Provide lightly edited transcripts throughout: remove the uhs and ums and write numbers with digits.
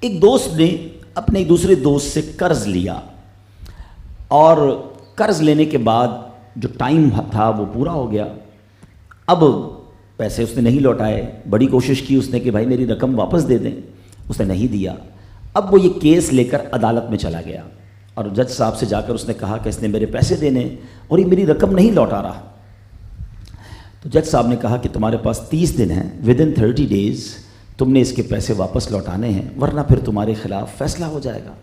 ایک دوست نے اپنے ایک دوسرے دوست سے قرض لیا اور قرض لینے کے بعد جو ٹائم تھا وہ پورا ہو گیا. اب پیسے اس نے نہیں لوٹائے. بڑی کوشش کی اس نے کہ بھائی میری رقم واپس دے دیں, اس نے نہیں دیا. اب وہ یہ کیس لے کر عدالت میں چلا گیا اور جج صاحب سے جا کر اس نے کہا کہ اس نے میرے پیسے دینے اور یہ میری رقم نہیں لوٹا رہا. تو جج صاحب نے کہا کہ تمہارے پاس 30 دن ہیں, ودن 30 days تم نے اس کے پیسے واپس لوٹانے ہیں, ورنہ پھر تمہارے خلاف فیصلہ ہو جائے گا.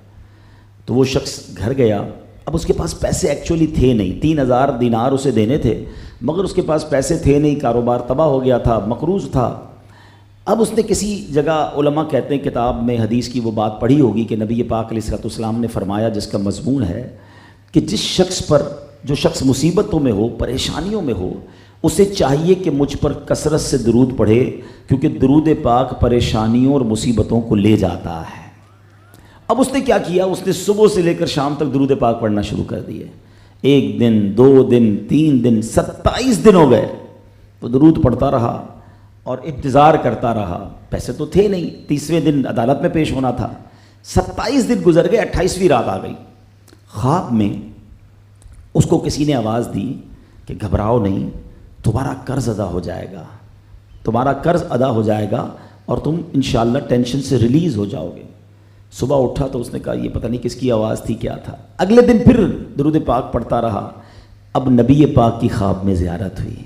تو وہ شخص گھر گیا. اب اس کے پاس پیسے ایکچولی تھے نہیں, 3000 دینار اسے دینے تھے مگر اس کے پاس پیسے تھے نہیں, کاروبار تباہ ہو گیا تھا, مقروض تھا. اب اس نے کسی جگہ, علماء کہتے ہیں کتاب میں حدیث کی وہ بات پڑھی ہوگی کہ نبی پاک علیہ الصلوۃ والسلام نے فرمایا, جس کا مضمون ہے کہ جس شخص پر, جو شخص مصیبتوں میں ہو, پریشانیوں میں ہو, اسے چاہیے کہ مجھ پر کثرت سے درود پڑھے, کیونکہ درود پاک پریشانیوں اور مصیبتوں کو لے جاتا ہے. اب اس نے کیا کیا, اس نے صبح سے لے کر شام تک درود پاک پڑھنا شروع کر دیے. 1 دن 2 دن 3 دن 27 دن ہو گئے. وہ درود پڑھتا رہا اور انتظار کرتا رہا. پیسے تو تھے نہیں, 30ویں دن عدالت میں پیش ہونا تھا. 27 دن گزر گئے, 28ویں رات آ گئی. خواب میں اس کو کسی نے آواز دی کہ گھبراؤ نہیں, تمہارا قرض ادا ہو جائے گا, تمہارا قرض ادا ہو جائے گا اور تم انشاءاللہ ٹینشن سے ریلیز ہو جاؤ گے. صبح اٹھا تو اس نے کہا یہ پتہ نہیں کس کی آواز تھی, کیا تھا. اگلے دن پھر درود پاک پڑھتا رہا. اب نبی پاک کی خواب میں زیارت ہوئی.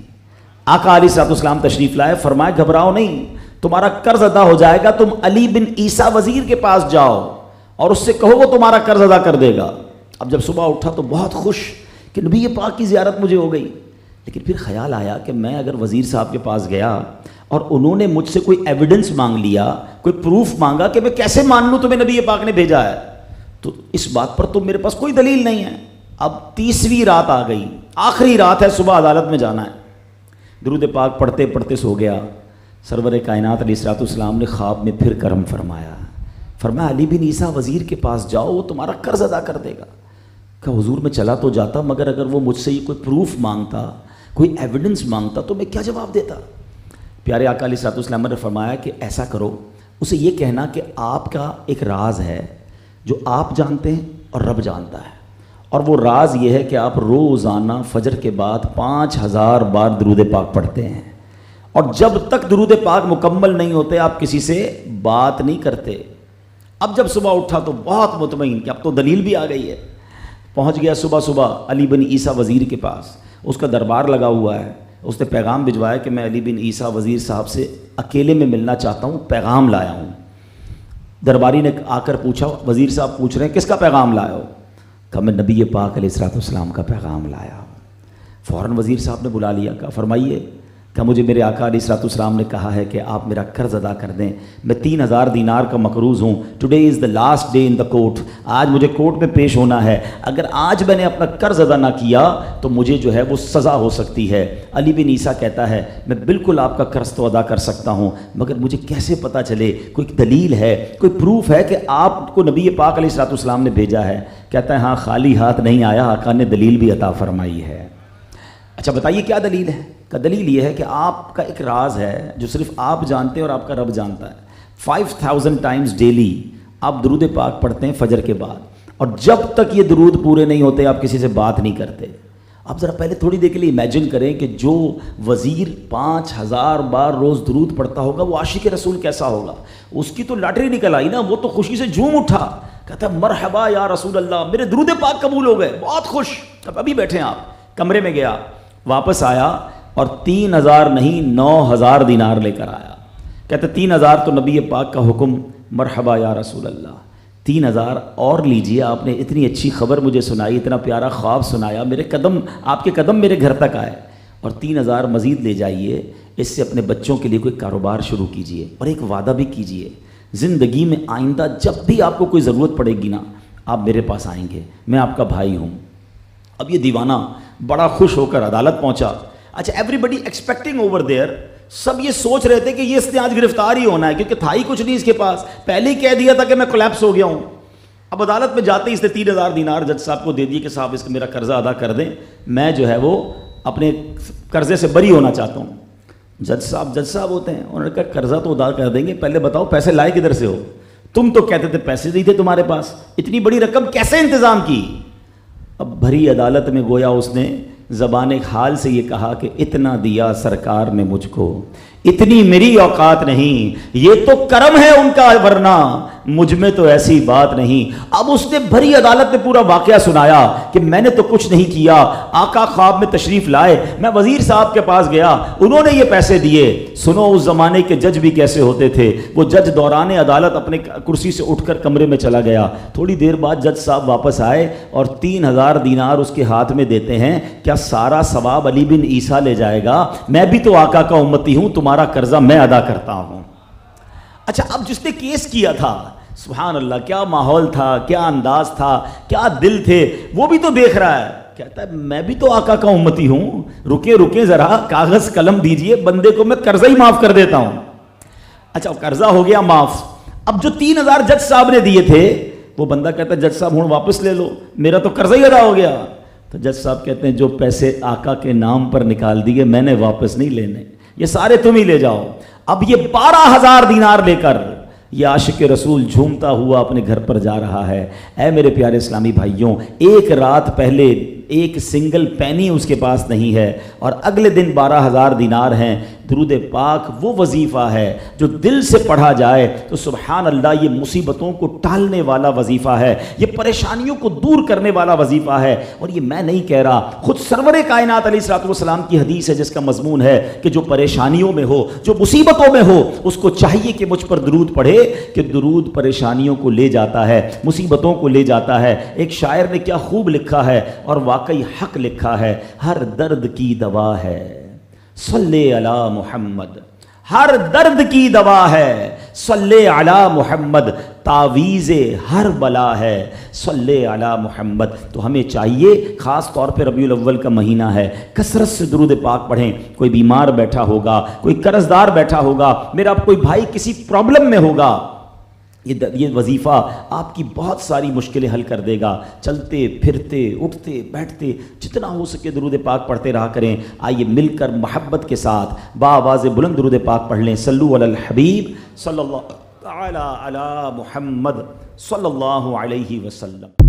آقا علیہ الصلوۃ والسلام تشریف لائے, فرمائے گھبراؤ نہیں, تمہارا قرض ادا ہو جائے گا, تم علی بن عیسیٰ وزیر کے پاس جاؤ اور اس سے کہو وہ تمہارا قرض ادا کر دے گا. اب جب صبح اٹھا تو بہت خوش کہ نبی پاک کی زیارت مجھے ہو گئی. لیکن پھر خیال آیا کہ میں اگر وزیر صاحب کے پاس گیا اور انہوں نے مجھ سے کوئی ایویڈنس مانگ لیا, کوئی پروف مانگا, کہ میں کیسے مان لوں تمہیں نبی پاک نے بھیجا ہے, تو اس بات پر تو میرے پاس کوئی دلیل نہیں ہے. اب 30ویں رات آ گئی, آخری رات ہے, صبح عدالت میں جانا ہے. درود پاک پڑھتے پڑھتے سو گیا. سرور کائنات علیہ الصلوۃ والسلام نے خواب میں پھر کرم فرمایا. فرمایا علی بن عیسیٰ وزیر کے پاس جاؤ, وہ تمہارا قرض ادا کر دے گا. کہ حضور میں چلا تو جاتا, مگر اگر وہ مجھ سے یہ کوئی پروف مانگتا, کوئی ایویڈنس مانگتا, تو میں کیا جواب دیتا. پیارے آقا علیہ الصلوۃ والسلام نے فرمایا کہ ایسا کرو, اسے یہ کہنا کہ آپ کا ایک راز ہے جو آپ جانتے ہیں اور رب جانتا ہے, اور وہ راز یہ ہے کہ آپ روزانہ فجر کے بعد 5000 بار درود پاک پڑھتے ہیں, اور جب تک درود پاک مکمل نہیں ہوتے آپ کسی سے بات نہیں کرتے. اب جب صبح اٹھا تو بہت مطمئن کہ اب تو دلیل بھی آ گئی ہے. پہنچ گیا صبح صبح علی بن عیسیٰ وزیر کے پاس. اس کا دربار لگا ہوا ہے. اس نے پیغام بھجوایا کہ میں علی بن عیسیٰ وزیر صاحب سے اکیلے میں ملنا چاہتا ہوں, پیغام لایا ہوں. درباری نے آ کر پوچھا, وزیر صاحب پوچھ رہے ہیں کس کا پیغام لایا ہو؟ کہا میں نبی پاک علیہ الصلوۃ والسلام کا پیغام لایا ہوں. فوراً وزیر صاحب نے بلا لیا. کہا فرمائیے. کہ مجھے میرے آقا علیہ الصلوۃ والسلام نے کہا ہے کہ آپ میرا قرض ادا کر دیں, میں 3000 دینار کا مقروض ہوں. Today is the last day in the court, آج مجھے کورٹ میں پیش ہونا ہے. اگر آج میں نے اپنا قرض ادا نہ کیا تو مجھے جو ہے وہ سزا ہو سکتی ہے. علی بن عیسیٰ کہتا ہے میں بالکل آپ کا قرض تو ادا کر سکتا ہوں, مگر مجھے کیسے پتہ چلے, کوئی دلیل ہے, کوئی پروف ہے کہ آپ کو نبی پاک علیہ الصلوۃ والسلام نے بھیجا ہے؟ کہتا ہے ہاں, خالی ہاتھ نہیں آیا, آقا نے دلیل بھی عطا فرمائی ہے. اچھا بتائیے کیا دلیل ہے؟ کا دلیل یہ ہے کہ آپ کا ایک راز ہے جو صرف آپ جانتے ہیں اور آپ کا رب جانتا ہے. 5000 ٹائمز ڈیلی آپ درود پاک پڑھتے ہیں فجر کے بعد, اور جب تک یہ درود پورے نہیں ہوتے آپ کسی سے بات نہیں کرتے. آپ ذرا پہلے تھوڑی دیر کے لیے امیجن کریں کہ جو وزیر 5000 بار روز درود پڑھتا ہوگا وہ عاشق رسول کیسا ہوگا. اس کی تو لاٹری نکل آئی نا, وہ تو خوشی سے جھوم اٹھا, کہتا مرحبا یا رسول اللہ, میرے درود پاک قبول ہو گئے, بہت خوش. اب ابھی بیٹھے ہیں آپ, کمرے میں گیا, واپس آیا اور 3000 نہیں 9000 دینار لے کر آیا. کہتے 3000 تو نبی پاک کا حکم, مرحبا یا رسول اللہ, 3000 اور لیجئے, آپ نے اتنی اچھی خبر مجھے سنائی, اتنا پیارا خواب سنایا, میرے قدم, آپ کے قدم میرے گھر تک آئے, اور 3000 مزید لے جائیے, اس سے اپنے بچوں کے لیے کوئی کاروبار شروع کیجئے, اور ایک وعدہ بھی کیجئے, زندگی میں آئندہ جب بھی آپ کو کوئی ضرورت پڑے گی نا, آپ میرے پاس آئیں گے, میں آپ کا بھائی ہوں. اب یہ دیوانہ بڑا خوش ہو کر عدالت پہنچا. اچھا everybody expecting over there, سب یہ سوچ رہے تھے کہ یہ اس نے آج گرفتار ہی ہونا ہے, کیونکہ تھا ہی کچھ نہیں اس کے پاس, پہلے ہی کہہ دیا تھا کہ میں کولیپس ہو گیا ہوں. اب عدالت میں جاتے ہی اس نے 3000 دینار جج صاحب کو دے دیے کہ صاحب اس کا میرا قرضہ ادا کر دیں, میں جو ہے وہ اپنے قرضے سے بری ہونا چاہتا ہوں. جج صاحب ہوتے ہیں, انہوں نے کہا قرضہ تو ادا کر دیں گے, پہلے بتاؤ پیسے لائے کدھر سے ہو. تم تو کہتے تھے پیسے نہیں تھے تمہارے پاس، اتنی بڑی رقم کیسے انتظام کی؟ اب بھری عدالت میں گویا اس نے زبان حال سے یہ کہا کہ اتنا دیا سرکار نے مجھ کو، اتنی میری اوقات نہیں، یہ تو کرم ہے ان کا، ورنہ مجھ میں تو ایسی بات نہیں۔ اب اس نے بھری عدالت میں پورا واقعہ سنایا کہ میں نے تو کچھ نہیں کیا، آقا خواب میں تشریف لائے، میں وزیر صاحب کے پاس گیا، انہوں نے یہ پیسے دیے۔ سنو اس زمانے کے جج بھی کیسے ہوتے تھے، وہ جج دوران عدالت اپنے کرسی سے اٹھ کر کمرے میں چلا گیا، تھوڑی دیر بعد جج صاحب واپس آئے اور 3000 دینار اس کے ہاتھ میں دیتے ہیں، کیا سارا ثواب علی بن عیسیٰ لے جائے گا؟ میں بھی تو آقا کا امتی ہوں، تمہارا قرضہ میں ادا کرتا ہوں۔ اچھا اب جس نے کیس کیا تھا، سبحان اللہ، کیا ماحول تھا، کیا انداز تھا، کیا دل تھے، وہ بھی تو دیکھ رہا ہے، کہتا ہے میں بھی تو آقا کا امتی ہوں، رکے ذرا، کاغذ قلم دیجئے، بندے کو میں قرضہ ہی معاف کر دیتا ہوں۔ اچھا قرضہ ہو گیا معاف، اب جو 3000 جج صاحب نے دیے تھے، وہ بندہ کہتا ہے جج صاحب ہوں واپس لے لو، میرا تو قرضہ ہی ادا ہو گیا۔ تو جج صاحب کہتے ہیں جو پیسے آقا کے نام پر نکال دیے میں نے واپس نہیں لینے، یہ سارے تم ہی لے جاؤ۔ اب یہ 12000 دینار لے کر یہ عاشق رسول جھومتا ہوا اپنے گھر پر جا رہا ہے۔ اے میرے پیارے اسلامی بھائیوں، ایک رات پہلے ایک سنگل پینی اس کے پاس نہیں ہے، اور اگلے دن 12000 دینار ہیں۔ درود پاک وہ وظیفہ ہے جو دل سے پڑھا جائے تو سبحان اللہ یہ مصیبتوں کو ٹالنے والا وظیفہ ہے، یہ پریشانیوں کو دور کرنے والا وظیفہ ہے۔ اور یہ میں نہیں کہہ رہا، خود سرور کائنات علیہ الصلوۃ والسلام کی حدیث ہے جس کا مضمون ہے کہ جو پریشانیوں میں ہو، جو مصیبتوں میں ہو، اس کو چاہیے کہ مجھ پر درود پڑھے، کہ درود پریشانیوں کو لے جاتا ہے، مصیبتوں کو لے جاتا ہے۔ ایک شاعر نے کیا خوب لکھا ہے، اور واقعی حق لکھا ہے، ہر درد کی دوا ہے صلی علی محمد، ہر درد کی دوا ہے صلی علی محمد، تعویذ ہر بلا ہے صلی علی محمد۔ تو ہمیں چاہیے، خاص طور پہ ربیع الاول کا مہینہ ہے، کثرت سے درود پاک پڑھیں۔ کوئی بیمار بیٹھا ہوگا، کوئی قرض دار بیٹھا ہوگا، میرا کوئی بھائی کسی پرابلم میں ہوگا، یہ وظیفہ آپ کی بہت ساری مشکلیں حل کر دے گا۔ چلتے پھرتے اٹھتے بیٹھتے جتنا ہو سکے درود پاک پڑھتے رہا کریں۔ آئیے مل کر محبت کے ساتھ بآواز بلند درود پاک پڑھ لیں۔ صلو علی الحبیب صلی اللہ تعالی علی محمد صلی اللہ علیہ وسلم۔